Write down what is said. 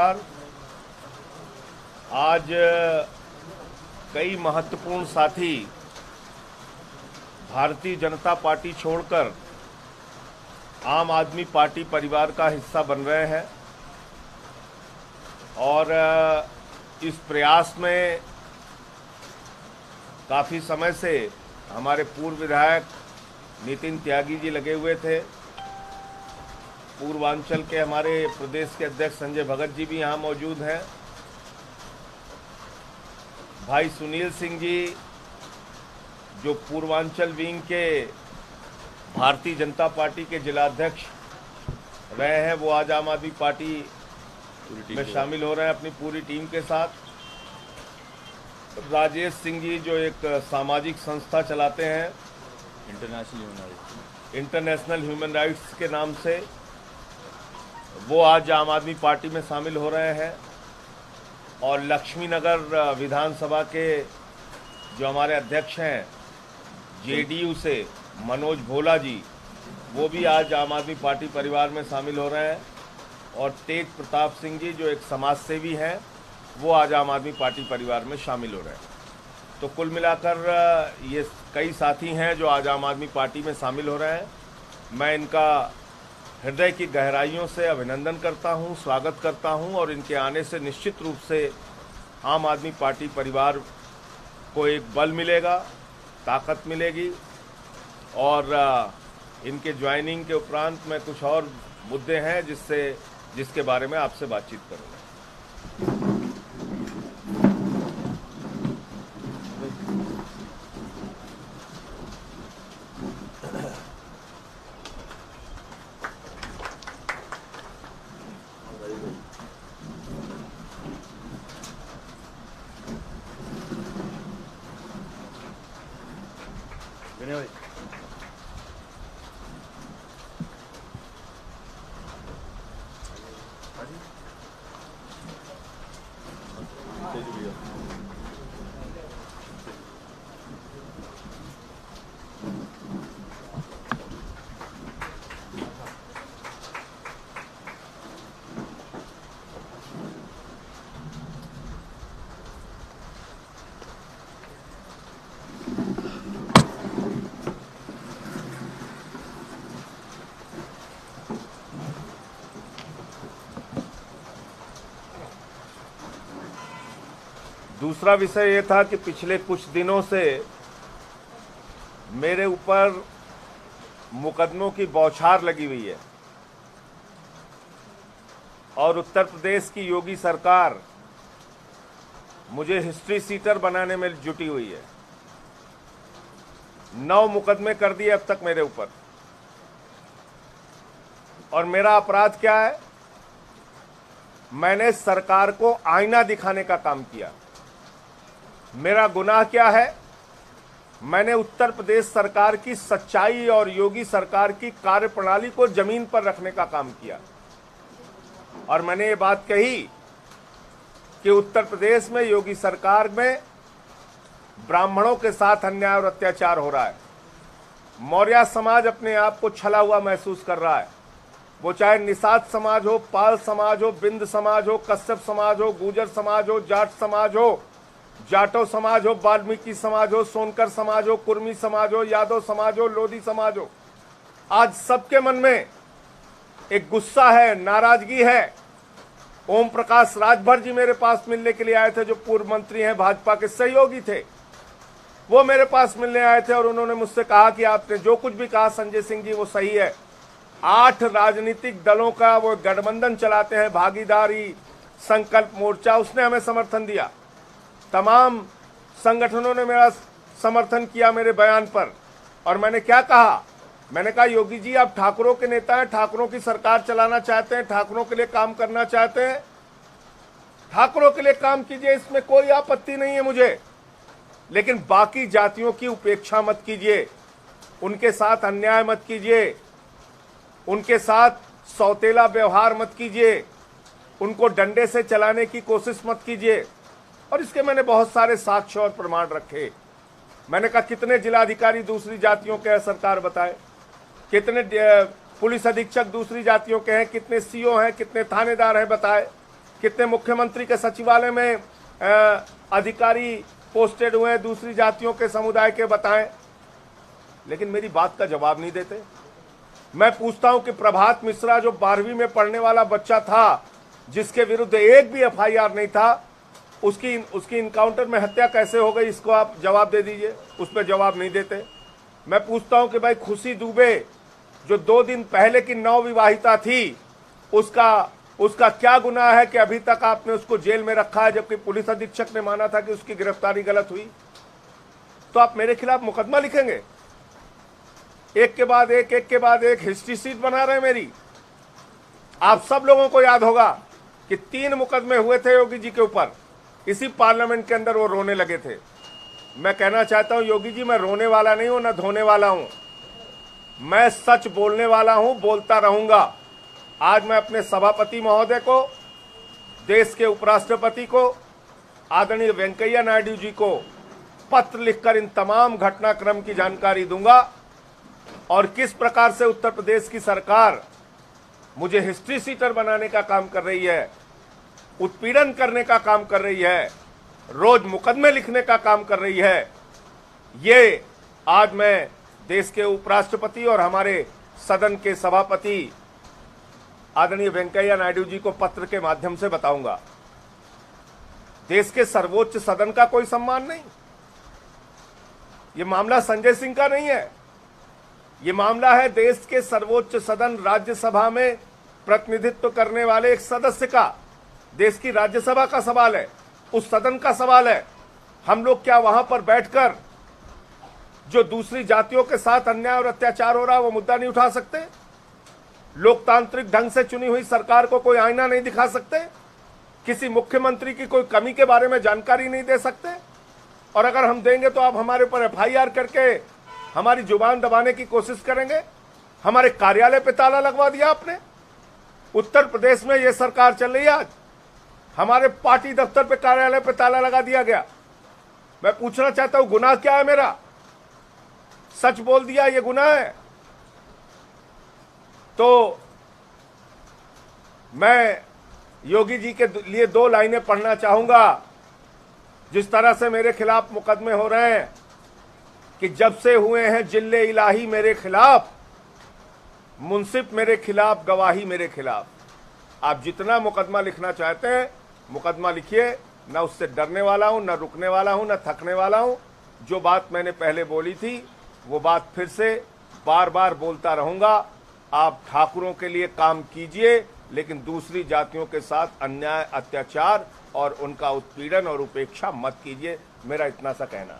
नमस्कार। आज कई महत्वपूर्ण साथी भारतीय जनता पार्टी छोड़कर आम आदमी पार्टी परिवार का हिस्सा बन रहे हैं और इस प्रयास में काफ़ी समय से हमारे पूर्व विधायक नितिन त्यागी जी लगे हुए थे। पूर्वांचल के हमारे प्रदेश के अध्यक्ष संजय भगत जी भी यहाँ मौजूद हैं। भाई सुनील सिंह जी जो पूर्वांचल विंग के भारतीय जनता पार्टी के जिलाध्यक्ष रहे हैं, वो आज आम आदमी पार्टी में शामिल हो रहे हैं अपनी पूरी टीम के साथ। राजेश सिंह जी जो एक सामाजिक संस्था चलाते हैं इंटरनेशनल ह्यूमन राइट्स के नाम से, वो आज आम आदमी पार्टी में शामिल हो रहे हैं। और लक्ष्मीनगर विधानसभा के जो हमारे अध्यक्ष हैं जेडीयू से मनोज भोला जी, वो भी आज आम आदमी पार्टी परिवार में शामिल हो रहे हैं। और तेज प्रताप सिंह जी जो एक समाज सेवी हैं, वो आज आम आदमी पार्टी परिवार में शामिल हो रहे हैं। तो कुल मिलाकर ये कई साथी हैं जो आज आम आदमी पार्टी में शामिल हो रहे हैं। मैं इनका हृदय की गहराइयों से अभिनंदन करता हूं, स्वागत करता हूं और इनके आने से निश्चित रूप से आम आदमी पार्टी परिवार को एक बल मिलेगा, ताकत मिलेगी। और इनके ज्वाइनिंग के उपरांत में कुछ और मुद्दे हैं जिसके बारे में आपसे बातचीत करूँगा। दूसरा विषय ये था कि पिछले कुछ दिनों से मेरे ऊपर मुकदमों की बौछार लगी हुई है और उत्तर प्रदेश की योगी सरकार मुझे हिस्ट्री सीटर बनाने में जुटी हुई है। 9 मुकदमे कर दिए अब तक मेरे ऊपर। और मेरा अपराध क्या है? मैंने सरकार को आईना दिखाने का काम किया। मेरा गुनाह क्या है? मैंने उत्तर प्रदेश सरकार की सच्चाई और योगी सरकार की कार्यप्रणाली को जमीन पर रखने का काम किया। और मैंने ये बात कही कि उत्तर प्रदेश में योगी सरकार में ब्राह्मणों के साथ अन्याय और अत्याचार हो रहा है। मौर्य समाज अपने आप को छला हुआ महसूस कर रहा है। वो चाहे निषाद समाज हो, पाल समाज हो, बिंद समाज हो, कश्यप समाज हो, गुर्जर समाज हो, जाट समाज हो, जाटो समाज हो, वाल्मीकि समाज हो, सोनकर समाज हो, कुर्मी समाज हो, यादव समाज हो, लोधी समाज हो, आज सबके मन में एक गुस्सा है, नाराजगी है। ओम प्रकाश राजभर जी मेरे पास मिलने के लिए आए थे, जो पूर्व मंत्री हैं, भाजपा के सहयोगी थे। वो मेरे पास मिलने आए थे और उन्होंने मुझसे कहा कि आपने जो कुछ भी कहा संजय सिंह जी वो सही है। 8 राजनीतिक दलों का वो गठबंधन चलाते हैं, भागीदारी संकल्प मोर्चा, उसने हमें समर्थन दिया। तमाम संगठनों ने मेरा समर्थन किया मेरे बयान पर। और मैंने क्या कहा? मैंने कहा योगी जी आप ठाकुरों के नेता हैं, ठाकुरों की सरकार चलाना चाहते हैं, ठाकुरों के लिए काम करना चाहते हैं, ठाकुरों के लिए काम कीजिए, इसमें कोई आपत्ति नहीं है मुझे। लेकिन बाकी जातियों की उपेक्षा मत कीजिए, उनके साथ अन्याय मत कीजिए, उनके साथ सौतेला व्यवहार मत कीजिए, उनको डंडे से चलाने की कोशिश मत कीजिए। और इसके मैंने बहुत सारे साक्ष्य और प्रमाण रखे। मैंने कहा कितने जिलाधिकारी दूसरी जातियों के हैं सरकार बताए, कितने पुलिस अधीक्षक दूसरी जातियों के हैं, कितने सीओ हैं, कितने थानेदार हैं बताए। कितने मुख्यमंत्री के सचिवालय में अधिकारी पोस्टेड हुए हैं दूसरी जातियों के समुदाय के, बताएं। लेकिन मेरी बात का जवाब नहीं देते। मैं पूछता हूं कि प्रभात मिश्रा जो 12वीं में पढ़ने वाला बच्चा था, जिसके विरुद्ध एक भी एफआईआर नहीं था, उसकी इनकाउंटर में हत्या कैसे हो गई, इसको आप जवाब दे दीजिए। उस पर जवाब नहीं देते। मैं पूछता हूं कि भाई खुशी दुबे जो 2 दिन पहले की नवविवाहिता थी, उसका क्या गुनाह है कि अभी तक आपने उसको जेल में रखा है, जबकि पुलिस अधीक्षक ने माना था कि उसकी गिरफ्तारी गलत हुई। तो आप मेरे खिलाफ मुकदमा लिखेंगे, एक के बाद एक हिस्ट्री शीट बना रहे हैं मेरी। आप सब लोगों को याद होगा कि 3 मुकदमे हुए थे योगी जी के ऊपर, इसी पार्लियामेंट के अंदर वो रोने लगे थे। मैं कहना चाहता हूं योगी जी, मैं रोने वाला नहीं हूं, ना धोने वाला हूं, मैं सच बोलने वाला हूं, बोलता रहूंगा। आज मैं अपने सभापति महोदय को, देश के उपराष्ट्रपति को, आदरणीय वेंकैया नायडू जी को पत्र लिखकर इन तमाम घटनाक्रम की जानकारी दूंगा और किस प्रकार से उत्तर प्रदेश की सरकार मुझे हिस्ट्री शीटर बनाने का काम कर रही है, उत्पीड़न करने का काम कर रही है, रोज मुकदमे लिखने का काम कर रही है। ये आज मैं देश के उपराष्ट्रपति और हमारे सदन के सभापति आदरणीय वेंकैया नायडू जी को पत्र के माध्यम से बताऊंगा। देश के सर्वोच्च सदन का कोई सम्मान नहीं। ये मामला संजय सिंह का नहीं है, ये मामला है देश के सर्वोच्च सदन राज्यसभा में प्रतिनिधित्व करने वाले एक सदस्य का। देश की राज्यसभा का सवाल है, उस सदन का सवाल है। हम लोग क्या वहां पर बैठकर जो दूसरी जातियों के साथ अन्याय और अत्याचार हो रहा है वो मुद्दा नहीं उठा सकते? लोकतांत्रिक ढंग से चुनी हुई सरकार को कोई आईना नहीं दिखा सकते? किसी मुख्यमंत्री की कोई कमी के बारे में जानकारी नहीं दे सकते? और अगर हम देंगे तो आप हमारे ऊपर एफआईआर करके हमारी जुबान दबाने की कोशिश करेंगे। हमारे कार्यालय पे ताला लगवा दिया आपने। उत्तर प्रदेश में ये सरकार चल रही है, आज हमारे पार्टी दफ्तर पे, कार्यालय पे ताला लगा दिया गया। मैं पूछना चाहता हूं गुनाह क्या है मेरा? सच बोल दिया, ये गुनाह है। तो मैं योगी जी के लिए 2 लाइनें पढ़ना चाहूंगा। जिस तरह से मेरे खिलाफ मुकदमे हो रहे हैं कि जब से हुए हैं जिल्ले इलाही मेरे खिलाफ, मुंसिफ मेरे खिलाफ, गवाही मेरे खिलाफ। आप जितना मुकदमा लिखना चाहते हैं मुकदमा लिखिए, न उससे डरने वाला हूं, न रुकने वाला हूं, न थकने वाला हूं। जो बात मैंने पहले बोली थी वो बात फिर से बार बार बोलता रहूंगा। आप ठाकुरों के लिए काम कीजिए, लेकिन दूसरी जातियों के साथ अन्याय, अत्याचार और उनका उत्पीड़न और उपेक्षा मत कीजिए। मेरा इतना सा कहना है।